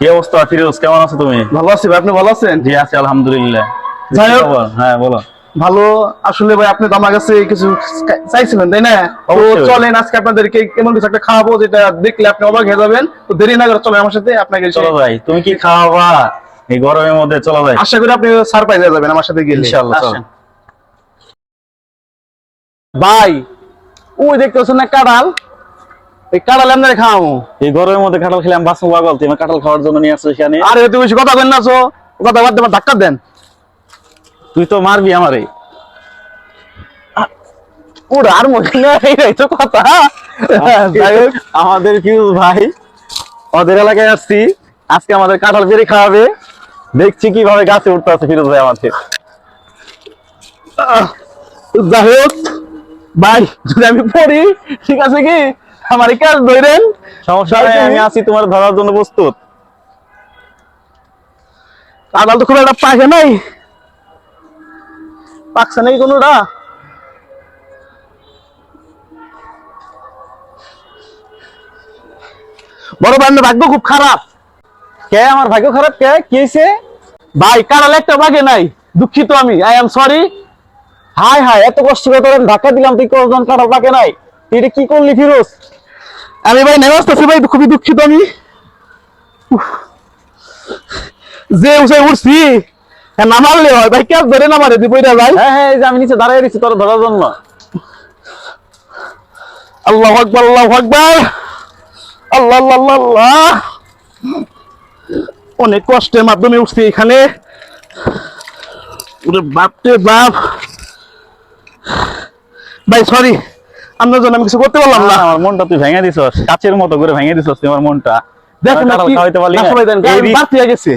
কি অবস্থা ফিরোজ, কেমন আছো তুমি? ভালো আছি ভাই, আপনি ভালো আছেন? জি আছি আলহামদুলিল্লাহ। যাই হোক, হ্যাঁ বলো। ভালো। আসলে ভাই আপনি তো আমার কাছে কিছু চাইছিলেন তাই না? তো অবশ্যই। চলেন আজকে আপনাদেরকে এমন কিছু একটা খাওয়াবো যেটা দেখলে আপনি অবাক হয়ে যাবেন। তো দেরি না করে চলেন আমার সাথে, আপনাকে চলো ভাই, তুমি কি খাওয়াবা এই গরমের মধ্যে? চলো ভাই, আশা করি আপনি সারপ্রাইজ হয়ে যাবেন আমার সাথে গেলে। ইনশাআল্লাহ চলো। আসেন। ভাই ওই দেখতেছেন না কাঁঠাল, এই কাঁঠাল আপনারা খাও। এই গরমের মধ্যে কাঁঠাল খেলে আমি বাঁচবো পাগল, তুমি কাঁঠাল খাওয়ার জন্য নিয়ে আসছো এখানে? আরে এত বেশি কথা বলেন না, তো কথা বাদ দেবেন, ধাক্কা দেন। তুই তো মারবি আমারে। ওর আর মহিলা এই তো কথা। যাই হোক, আমাদের ফিরোজ ভাই ওদের এলাকায় আসছি, আজকে আমাদের কাঁঠাল পেড়ে খাওয়াবে। দেখছি কিভাবে গাছে উঠতে আছে ফিরোজ ভাই আমাদের। যাই হোক ভাই, যদি আমি পড়ি ঠিক আছে কি আমার কাজ ধরেন। সমস্যা নাই, আমি আছি তোমার ধরার জন্য প্রস্তুত। কাঁঠাল তো খুব একটা পাকে নাই, পাকছে নাই কোনোটা। বড় ভাই আপনার ভাগ্য খুব খারাপ। কে আমার ভাগ্য খারাপ? কে কি হয়েছে? ভাই কাঁঠাল একটা বাগে নাই, দুঃখিত আমি, I am sorry. High high, এত কষ্ট করে তোর ধাক্কা দিলাম, তুই কজন কাঁঠাল পাকে নাই? তুই এটা কি করলি ফিরোজ? আমি ভাই নেমে আসতেছি ভাই, খুবই দুঃখিত আমি। উফ, যে উঠে উঠছি না মারলে হয় ভাই, কাজ ধরে না মারে দিব এটা ভাই। হ্যাঁ হ্যাঁ, এই যে আমি নিচে দাঁড়াই দিচ্ছি তোর ধরার জন্য। আল্লাহু আকবার, আল্লাহু আকবার, আল্লাহ আল্লাহ আল্লাহ আল্লাহ। অনেক কষ্টের মাধ্যমে উঠছি এখানে। ওরে বাপ রে বাপ। ভাই সরি, আপনার জন্য আমি কিছু করতে পারলাম না। আমার মনটা তুই ভেঙে দিছস, কাচের মতো করে ভেঙে দিছস তুই আমার মনটা। দেখেন না কাঁঠাল কি খাওয়াইতে পারলি না? সবাই দেন, এই বাদ হয়ে গেছে।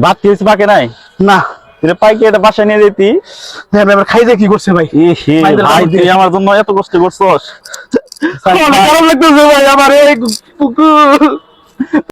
ভাত খেয়েছি পাকে নাই? না তুই পাইকে এটা বাসায় নিয়ে যেতি। দেখেন এবার খাই দিয়ে কি করছে ভাই। ভাই তুই আমার জন্য এত কষ্ট করছস। খারাপ লাগতেছে ভাই আমার এই কুকুর।